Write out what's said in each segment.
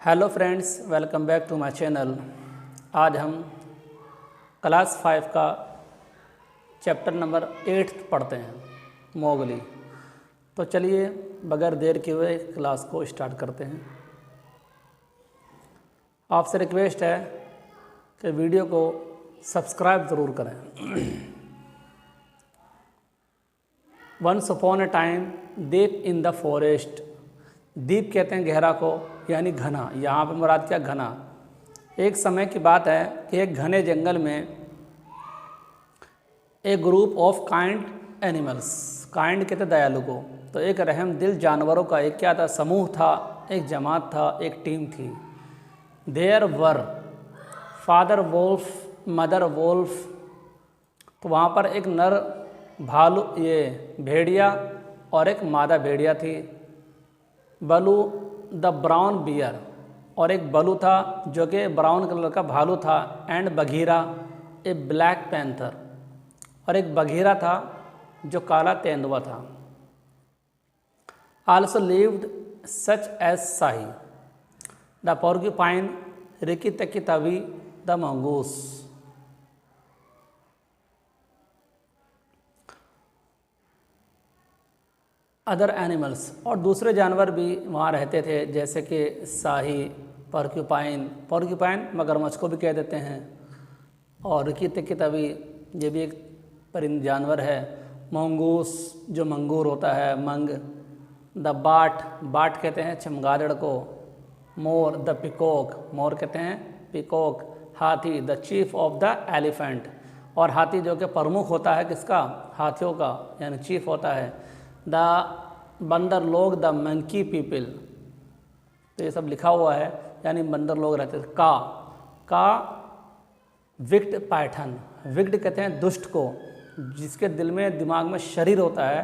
Hello friends, welcome back to my channel. आज हम class 5 का चैप्टर नंबर 8 पढ़ते हैं, मोगली। तो चलिए बगैर देर किए हुए क्लास को स्टार्ट करते हैं। आपसे रिक्वेस्ट है कि वीडियो को सब्सक्राइब ज़रूर करें। Once upon a time deep in the forest. Deep कहते हैं गहरा को, यानी घना। यहाँ पे मुराद क्या, घना। एक समय की बात है कि एक घने जंगल में एक group of kind animals, kind कहते दयालु को, तो एक रहम दिल जानवरों का एक क्या था, समूह था, एक जमात था, एक टीम थी। There were father wolf, mother wolf. तो वहाँ पर एक नर भालू, ये भेड़िया, और एक मादा भेड़िया थी। बलू द ब्राउन बियर, और एक बलू था जो कि ब्राउन कलर का भालू था। And Bagheera a black panther, और एक बघीरा था जो काला तेंदुआ था। Also lived such as Sahi the porcupine, Rikki Tikki Tavi the mongoose. Other animals, और दूसरे जानवर भी वहाँ रहते थे, जैसे कि शाही, पोर्क्यूपाइन, पोर्क्यूपाइन मगरमच्छ को भी कह देते हैं, और रिकी तकी तवी, ये भी एक परिंद जानवर है। मंगूस जो मंगूर होता है, मंग। द बाट, बाट कहते हैं चमगादड़ को। मोर द पिकॉक, मोर कहते हैं पिकॉक। हाथी the chief of the elephant, और हाथी जो कि प्रमुख होता है किसका, हाथियों का, यानी चीफ होता है। द बंदर लोग द मंकी पीपल, तो ये सब लिखा हुआ है, यानी बंदर लोग रहते थे। का विक्ट पैठन, विक्ट कहते हैं दुष्ट को, जिसके दिल में दिमाग में शरीर होता है,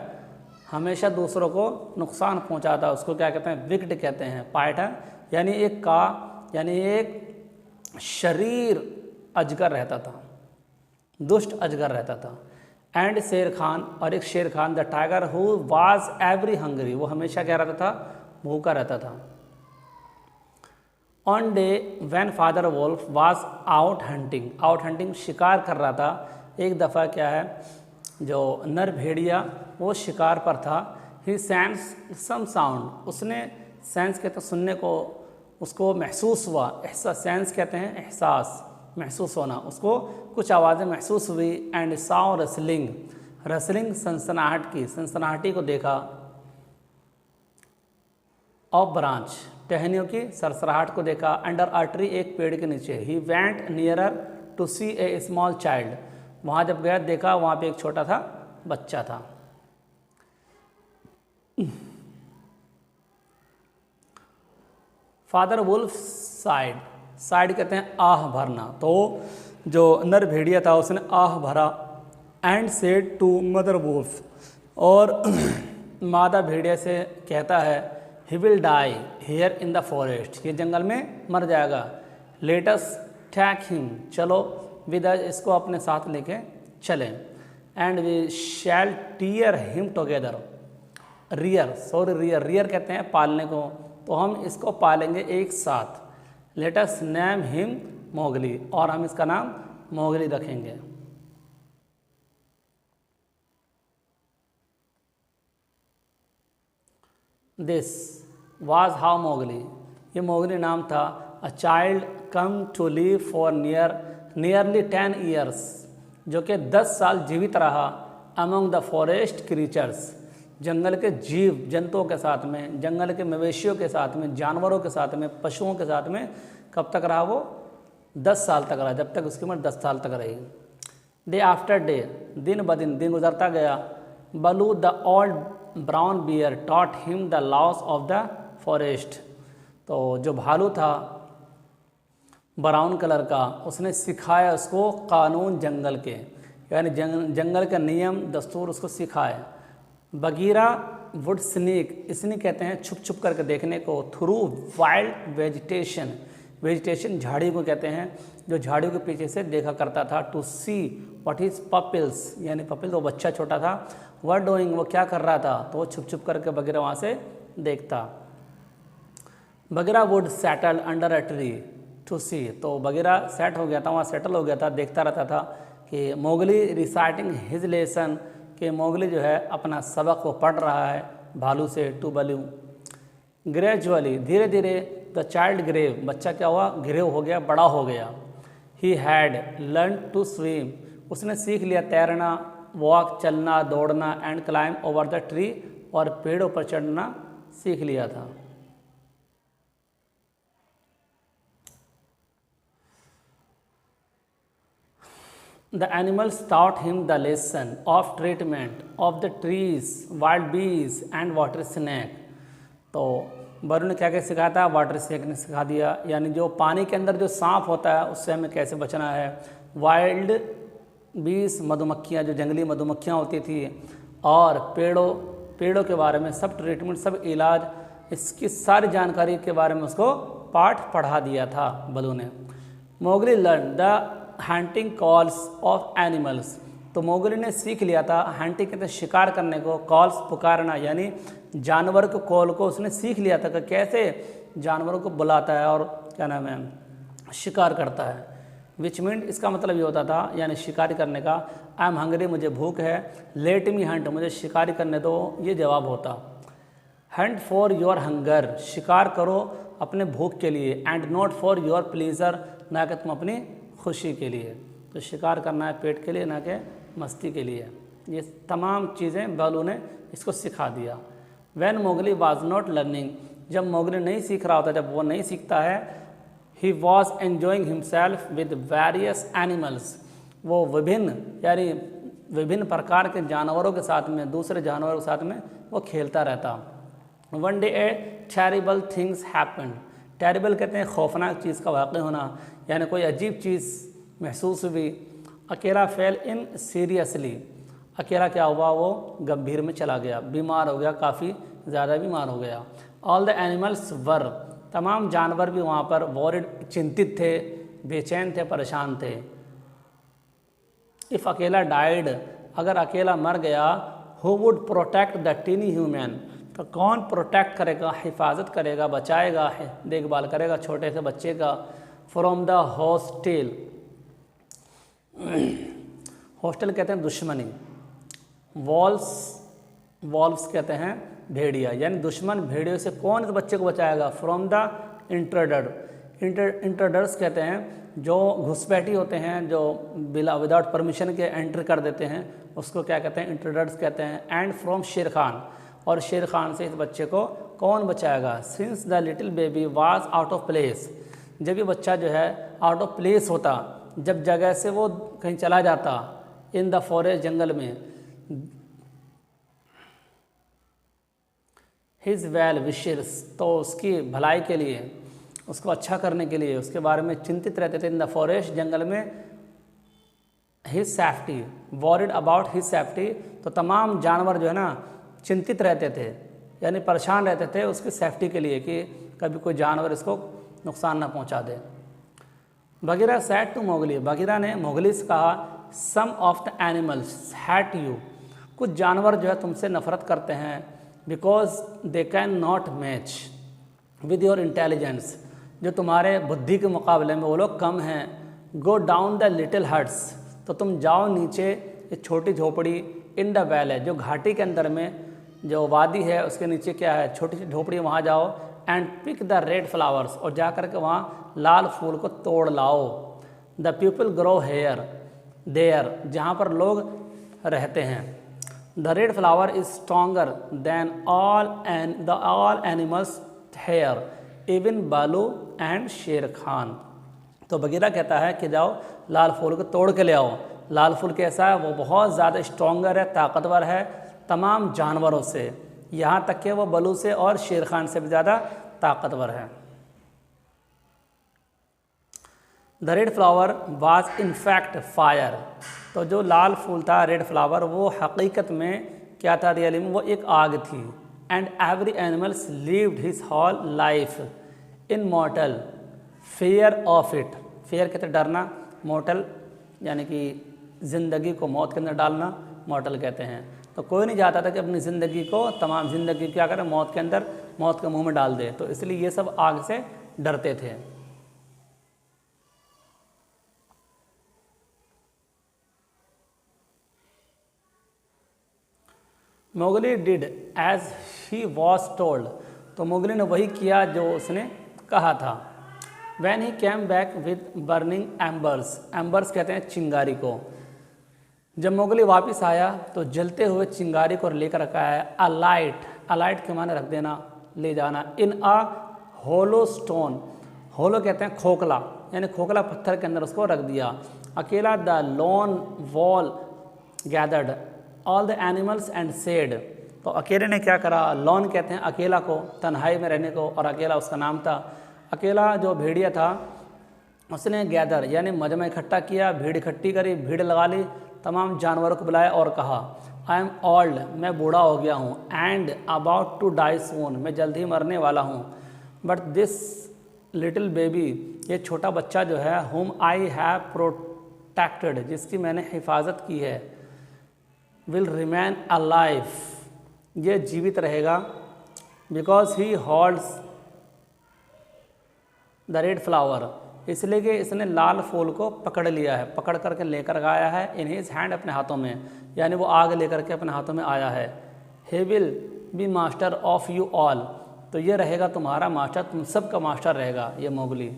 हमेशा दूसरों को नुकसान पहुंचाता है, उसको क्या कहते हैं, विक्ट कहते हैं। पैठन यानी एक का, यानी एक शरीर अजगर रहता था, दुष्ट अजगर रहता था। एंड शेर खान, और एक Shere Khan the tiger who was every hungry, वो हमेशा क्या रहता था, भूखा रहता था। On day when father wolf was out hunting, out hunting शिकार कर रहा था। एक दफ़ा क्या है, जो नर भेड़िया वो शिकार पर था। ही सेंस सम साउंड, उसने सेंस कहते हैं सुनने को, उसको महसूस हुआ। एहसास, सेंस कहते हैं एहसास, महसूस होना, उसको कुछ आवाज़ें महसूस हुई। एंड साउ रसलिंग, रसलिंग सनसनाहट की, सनसनाहटी को देखा। ऑफ ब्रांच, टहनियों की सरसराहट को देखा। अंडर अ ट्री, एक पेड़ के नीचे। He went nearer to see a small child, वहाँ जब गया देखा वहाँ पे एक छोटा था बच्चा था। फादर वुल्फ साइड, साइड कहते हैं आह भरना, तो जो नर भेड़िया था उसने आह भरा। And said to mother wolf, और मादा भेड़िया से कहता है, he will die here in the forest, ये जंगल में मर जाएगा। लेट अस टेक हिम, चलो विद अस, इसको अपने साथ लेके चलें। And we shall tear him together, rear, sorry rear, rear कहते हैं पालने को, तो हम इसको पालेंगे एक साथ। Let us name him Mowgli, और हम इसका नाम मोगली रखेंगे। दिस वाज हाउ मोगली, ये मोगली नाम था। A child come to live for nearly 10 years, जो कि 10 साल जीवित रहा। अमंग द फॉरेस्ट क्रीचर्स, जंगल के जीव जंतुओं के साथ में, जंगल के मवेशियों के साथ में, जानवरों के साथ में, पशुओं के साथ में। कब तक रहा वो, 10 साल तक रहा, जब तक उसकी उम्र 10 साल तक रही। डे आफ्टर डे, दिन ब दिन, दिन गुजरता गया। Baloo the old brown bear taught him the laws of the forest, तो जो भालू था ब्राउन कलर का, उसने सिखाया उसको कानून जंगल के, यानी जंगल के नियम दस्तूर उसको सिखाए। बगीरा वुड स्नीक, स्नीक कहते हैं छुप छुप करके देखने को। थ्रू वाइल्ड वेजिटेशन, वेजिटेशन झाड़ी को कहते हैं, जो झाड़ियों के पीछे से देखा करता था। टू सी व्हाट इज पपिल्स, यानी पपिल तो बच्चा छोटा था। व्हाट डूइंग, वो क्या कर रहा था, तो वो छुप छुप करके बगीरा वहाँ से देखता। Bagheera would settle under a tree to see. तो बगीरा सेट हो गया था, वहाँ सेटल हो गया था, देखता रहता था कि मोगली रिसाइटिंग हिज लेसन, कि मोगली जो है अपना सबक वो पढ़ रहा है भालू से, टू बलू। ग्रेजुअली, धीरे धीरे, द चाइल्ड ग्रेव, बच्चा क्या हुआ, ग्रेव हो गया, बड़ा हो गया। He had learn to swim, उसने सीख लिया तैरना, वॉक, चलना, दौड़ना, and climb over the tree, और पेड़ों पर चढ़ना सीख लिया था। The animals taught him the lesson of treatment of the trees, wild bees and water snake। तो बरू ने क्या क्या सिखाया था, वाटर स्नेक ने सिखा दिया, यानी जो पानी के अंदर जो सांप होता है उससे हमें कैसे बचना है। वाइल्ड बीस, मधुमक्खियाँ, जो जंगली मधुमक्खियाँ होती थी, और पेड़ों के बारे में सब ट्रीटमेंट, सब इलाज, इसकी सारी जानकारी के बारे में उसको पाठ पढ़ा दिया था बलू ने। Mowgli learn the hunting calls of animals, तो मोगली ने सीख लिया था, हंटिंग कहते हैं शिकार करने को, कॉल्स पुकारना, यानी जानवर को कॉल को उसने सीख लिया था कि कैसे जानवरों को बुलाता है और क्या नाम है, शिकार करता है। विच मीन, इसका मतलब ये होता था, यानी शिकारी करने का, आई एम हंग्री, मुझे भूख है, लेट मी हंट, मुझे शिकारी करने दो, ये जवाब होता। हंट फॉर योर हंगर, शिकार करो अपने भूख के लिए, and not for your pleaser, ना कि तुम अपनी खुशी के लिए। तो शिकार करना है पेट के लिए, ना कि मस्ती के लिए। ये तमाम चीज़ें बलू ने इसको सिखा दिया। When Mowgli was not learning, जब मोगली नहीं सीख रहा होता, जब वो नहीं सीखता है, he was enjoying himself with various animals, वो विभिन्न प्रकार के जानवरों के साथ में, दूसरे जानवरों के साथ में वो खेलता रहता। वन डे ए टेरिबल थिंग्स हैपेंड, टेरिबल कहते हैं खौफनाक चीज़ का वाक़ होना, यानी कोई अजीब चीज़ महसूस हुई। अकेला फेल इन सीरियसली, अकेला क्या हुआ, वो गंभीर में चला गया, बीमार हो गया, काफ़ी ज़्यादा बीमार हो गया। ऑल द एनिमल्स वर, तमाम जानवर भी वहाँ पर वॉरिड, चिंतित थे, बेचैन थे, परेशान थे। इफ़ अकेला डाइड, अगर अकेला मर गया, who would protect the tiny human, तो कौन प्रोटेक्ट करेगा, हिफाजत करेगा, बचाएगा, देखभाल करेगा छोटे से बच्चे का। फ्रॉम द हॉस्टेल, हॉस्टल कहते हैं दुश्मनी, वॉल्व्स कहते हैं भेड़िया, यानी दुश्मन भेड़ियों से कौन इस बच्चे को बचाएगा। फ्रॉम द इंट्रडर्स कहते हैं जो घुसपैठी होते हैं, जो विदाउट परमिशन के एंटर कर देते हैं, उसको क्या कहते हैं, इंट्रडर्स कहते हैं। एंड फ्रॉम शेर खान, और शेर खान से इस बच्चे को कौन बचाएगा। Since the little baby was out of place, जब ये बच्चा जो है आउट ऑफ प्लेस होता, जब जगह से वो कहीं चला जाता, इन द फॉरेस्ट, जंगल में, हिज वेल विशेस, तो उसकी भलाई के लिए, उसको अच्छा करने के लिए, उसके बारे में चिंतित रहते थे। इन द फॉरेस्ट, जंगल में, his safety, worried about his safety, तो तमाम जानवर जो है ना चिंतित रहते थे, यानी परेशान रहते थे उसकी सेफ्टी के लिए कि कभी कोई जानवर इसको नुकसान ना पहुंचा दे। Bagheera said to Mowgli, Bagheera ने मोगली से कहा, some of the animals hate you, कुछ जानवर जो है तुमसे नफरत करते हैं, because they can not match with your intelligence, जो तुम्हारे बुद्धि के मुकाबले में वो लोग कम हैं। Go down the little huts, तो तुम जाओ नीचे एक छोटी झोपड़ी, इन द वैले, जो घाटी के अंदर में जो वादी है उसके नीचे क्या है, छोटी सी झोपड़ी, वहाँ जाओ। And pick the red flowers, और जा कर के वहाँ लाल फूल को तोड़ लाओ। The people grow here there, जहाँ पर लोग रहते हैं। The red flower is stronger than all animals here, even Baloo and Shere Khan. तो बगीरा कहता है कि जाओ लाल फूल को तोड़ के ले आओ। लाल फूल कैसा है, वो बहुत ज़्यादा स्ट्रॉन्गर है, ताकतवर है तमाम जानवरों से, यहाँ तक कि वो बलू से और शेर खान से भी ज़्यादा ताकतवर है। The red flower was in fact fire, तो जो लाल फूल था रेड फ्लावर, वो हकीकत में क्या था, रियली में वो एक आग थी। And every animals lived his whole life in mortal fear of it, fear कहते डरना, मॉर्टल यानी कि ज़िंदगी को मौत के अंदर डालना, मॉर्टल कहते हैं। तो कोई नहीं चाहता था कि अपनी ज़िंदगी को, तमाम ज़िंदगी क्या करें, मौत के अंदर मौत के मुंह में डाल दे, तो इसलिए ये सब आग से डरते थे। Mowgli did as he was told, तो मोगली ने वही किया जो उसने कहा था। When he came back with burning embers, embers कहते हैं चिंगारी को। जब मोगली वापस आया तो जलते हुए चिंगारी को लेकर आया अ लाइट, अ लाइट के माने रख देना, ले जाना, इन अ होलो स्टोन, होलो कहते हैं खोखला, यानी खोखला पत्थर के अंदर उसको रख दिया। अकेला the loan wall gathered all the animals and said, तो अकेले ने क्या करा, लॉन कहते हैं अकेला को, तन्हाई में रहने को, और अकेला उसका नाम था। अकेला जो भेड़िया था उसने गैदर यानी मजमा इकट्ठा किया, भीड़ इकट्ठी करी, भीड़ लगा ली, तमाम जानवरों को बुलाया और कहा आई एम ओल्ड, मैं बूढ़ा हो गया हूँ, एंड अबाउट टू डाई सून, मैं जल्द ही मरने वाला हूँ, बट दिस लिटिल बेबी, ये छोटा बच्चा जो है, हुम आई हैव प्रोटेक्टेड, जिसकी मैंने हिफाजत की है, विल रिमेन अलाइव, ये जीवित रहेगा, because he holds the red flower, इसलिए कि इसने लाल फूल को पकड़ लिया है, पकड़ करके लेकर आया है, इन हिज हैंड, अपने हाथों में, यानी वो आग लेकर के अपने हाथों में आया है। He will be master of you all, तो ये रहेगा तुम्हारा मास्टर, तुम सबका मास्टर रहेगा ये Mowgli.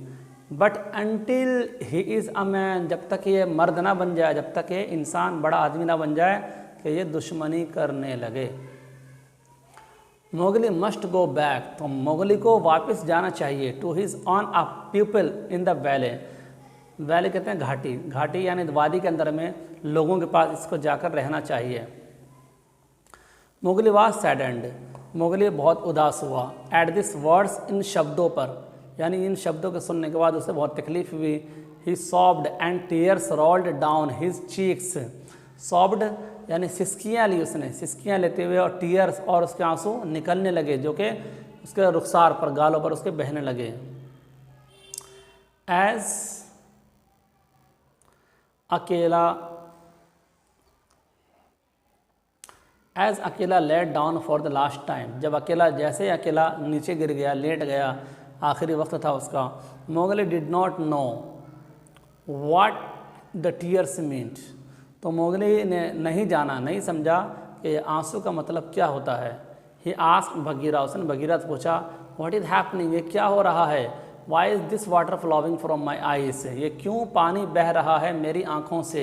But until he is a man, जब तक ये मर्द ना बन जाए, जब तक ये इंसान बड़ा आदमी ना बन जाए कि ये दुश्मनी करने लगे। मोगली मस्ट गो बैक, तो मोगली को वापस जाना चाहिए, to his own a people in the valley, valley कहते हैं घाटी, घाटी यानी वादी के अंदर में लोगों के पास इसको जाकर रहना चाहिए। मोगली वाज सैडेंड, मोगली बहुत उदास हुआ, एट दिस वर्ड्स, इन शब्दों पर, यानी इन शब्दों के सुनने के बाद उसे बहुत तकलीफ हुई। He sobbed and tears rolled down his cheeks, sobbed यानी सिसकियाँ ली उसने, सिसकियाँ लेते हुए, और टीयर्स, और उसके आंसू निकलने लगे जो कि उसके रुखसार पर, गालों पर उसके बहने लगे। As Akela lay down for the last time, जब अकेला, जैसे अकेला नीचे गिर गया, लेट गया, आखिरी वक्त था उसका। Mowgli did not know what the tears meant, तो मोगली ने नहीं जाना, नहीं समझा कि आंसू का मतलब क्या होता है। ही आस्क्ड बगीरा, उसने बगीरा से पूछा व्हाट इज़ हैपनिंग, ये क्या हो रहा है। Why is this water flowing from my eyes, ये क्यों पानी बह रहा है मेरी आँखों से।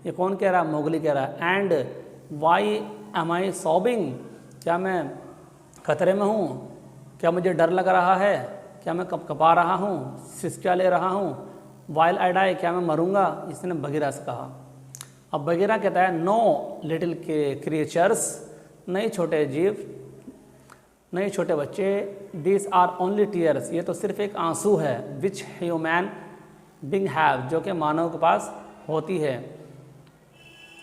ये कौन कह रहा है, मोगली कह रहा है। And why am I sobbing, क्या मैं खतरे में हूँ, क्या मुझे डर लग रहा है, क्या मैं कपा रहा हूँ, सिसकियाँ ले रहा हूँ। वाइल आई डाई, क्या मैं मरूंगा, इसने बगीरा से कहा। अब बगीरा कहता है नो लिटिल क्रिएचर्स, नहीं छोटे जीव, नहीं छोटे बच्चे, दिस आर ओनली टीयर्स, ये तो सिर्फ एक आंसू है, विच ह्यूमैन बिंग हैव, जो कि मानव के पास होती है।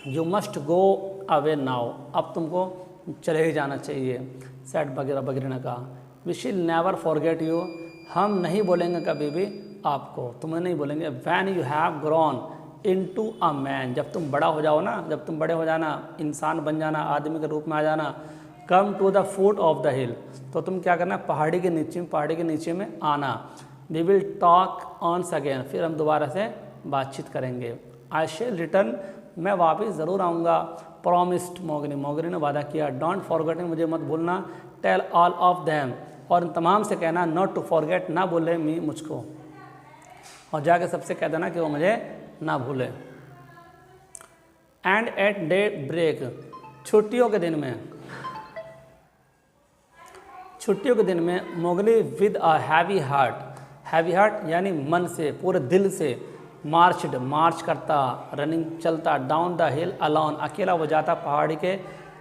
You must go away now, अब तुमको चले ही जाना चाहिए। सेड बगीरा ने कहा वी शिल नेवर फॉरगेट यू, हम नहीं बोलेंगे कभी भी आपको, तुम्हें नहीं बोलेंगे। When you have grown into a man, जब तुम बड़ा हो जाओ ना, जब तुम बड़े हो जाना, इंसान बन जाना, आदमी के रूप में आ जाना, come to the foot of the hill, तो तुम क्या करना, पहाड़ी के नीचे में आना। We will talk once again, फिर हम दोबारा से बातचीत करेंगे। आई शेल रिटर्न, मैं वापस ज़रूर आऊँगा। प्रॉमिस्ड मोगली ने वादा किया। डोंट फॉरगेट, मुझे मत भूलना। टेल ऑल ऑफ देम, और इन तमाम से कहना नॉट टू फॉरगेट, ना भूले मी, मुझको, और जाके सबसे कह देना कि वो मुझे ना भूले। एंड एट डे ब्रेक, छुट्टियों के दिन में Mowgli with a heavy heart यानी मन से, पूरे दिल से, मार्च करता, रनिंग चलता, डाउन द हिल अलोन, अकेला वो जाता, पहाड़ी के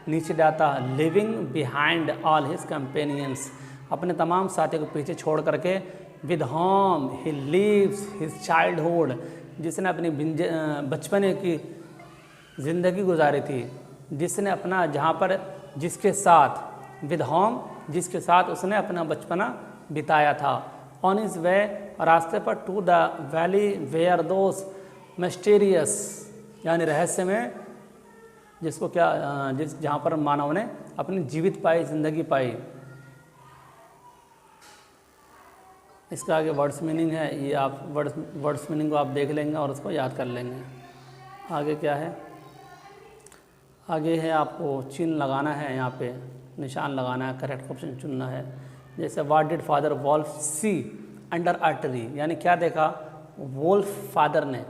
नीचे जाता, living behind all his companions, अपने तमाम साथियों को पीछे छोड़ करके। With home he leaves his childhood, जिसने अपनी बचपने की ज़िंदगी गुजारी थी, जिसने अपना जहाँ पर, जिसके साथ, विद होम, जिसके साथ उसने अपना बचपना बिताया था। ऑन इज वे, रास्ते पर, to the valley where those mysterious, यानी रहस्य में, जिसको क्या, जहाँ पर मानव ने अपनी जीवित पाई, ज़िंदगी पाई। इसका आगे वर्ड्स मीनिंग है, ये आप वर्ड्स मीनिंग को आप देख लेंगे और उसको याद कर लेंगे। आगे क्या है, आगे है आपको चिन्ह लगाना है, यहाँ पे निशान लगाना है, करेक्ट ऑप्शन चुनना है। जैसे what did father wolf see under a tree, यानी क्या देखा वोल्फ फादर ने,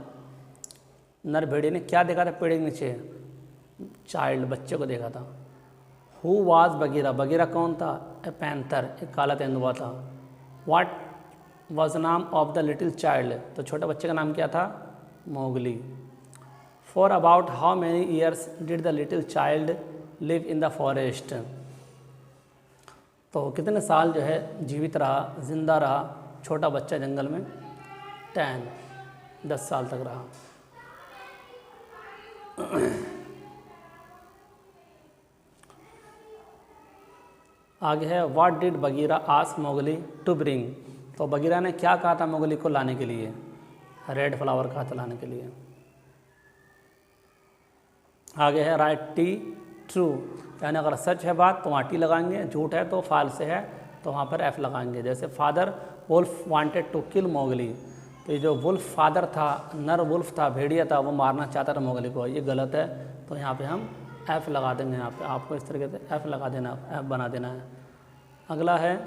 नर भेड़िए ने क्या देखा था पेड़ के नीचे, चाइल्ड बच्चे को देखा था। हु वाज बगीरा, बगीरा कौन था, ए पैंथर एक काला तेंदुआ था। व्हाट वाज नाम ऑफ द लिटिल चाइल्ड, तो छोटे बच्चे का नाम क्या था, Mowgli. For about how many years did the little child live in the forest, तो कितने साल जो है जीवित रहा, जिंदा रहा छोटा बच्चा जंगल में, 10 साल तक रहा। आगे है what did Bagheera ask Mowgli to bring, तो बगीरा ने क्या कहा था मोगली को लाने के लिए, रेड फ्लावर कहा था लाने के लिए। आगे है राइट टी ट्रू, यानी अगर सच है बात तो वहाँ टी लगाएंगे, झूठ है तो फाल्स है तो वहाँ पर एफ लगाएंगे। जैसे father wolf wanted to kill Mowgli, तो ये जो वुल्फ फादर था, नर वुल्फ था, भेड़िया था, वो मारना चाहता था मोगली को, ये गलत है, तो यहाँ पे हम एफ लगा देंगे। यहाँ पे आपको इस तरीके से एफ लगा देना, एफ बना देना है। अगला है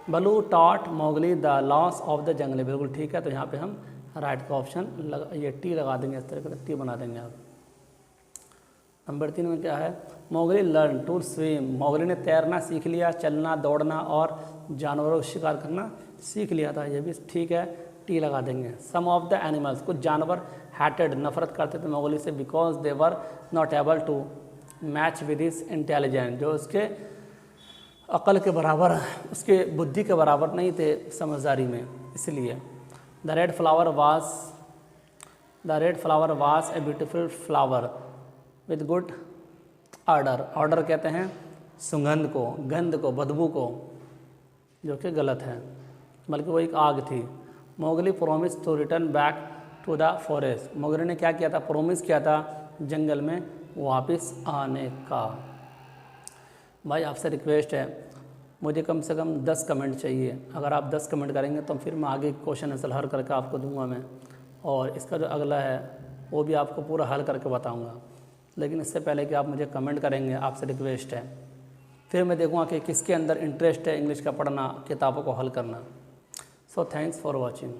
Baloo taught Mowgli the laws of the jungle, बिल्कुल ठीक है, तो यहाँ पे हम राइट का ऑप्शन ये टी लगा देंगे, इस तरीके से टी बना देंगे आप। नंबर 3 में क्या है, Mowgli learn to swim, Mowgli ने तैरना सीख लिया, चलना दौड़ना और जानवरों को शिकार करना सीख लिया था, ये भी ठीक है, टी लगा देंगे। सम ऑफ द एनिमल्स, कुछ जानवर हैटेड नफरत करते थे मोगली से, because they were not able to match with his intelligence, जो उसके अकल के बराबर, उसके बुद्धि के बराबर नहीं थे समझदारी में, इसलिए। The red flower was a beautiful flower with good order, order कहते हैं सुगंध को, गंध को, बदबू को, जो कि गलत है, बल्कि वो एक आग थी। Mowgli promise to return back to the forest, Mowgli ने क्या किया था, प्रोमिस किया था जंगल में वापस आने का। भाई आपसे रिक्वेस्ट है, मुझे कम से कम 10 कमेंट चाहिए, अगर आप 10 कमेंट करेंगे तो फिर मैं आगे क्वेश्चन आंसर हल करके आपको दूंगा मैं, और इसका जो अगला है वो भी आपको पूरा हल करके बताऊंगा। लेकिन इससे पहले कि आप मुझे कमेंट करेंगे, आपसे रिक्वेस्ट है, फिर मैं देखूँगा कि किसके अंदर इंटरेस्ट है इंग्लिश का पढ़ना, किताबों को हल करना। So thanks for watching.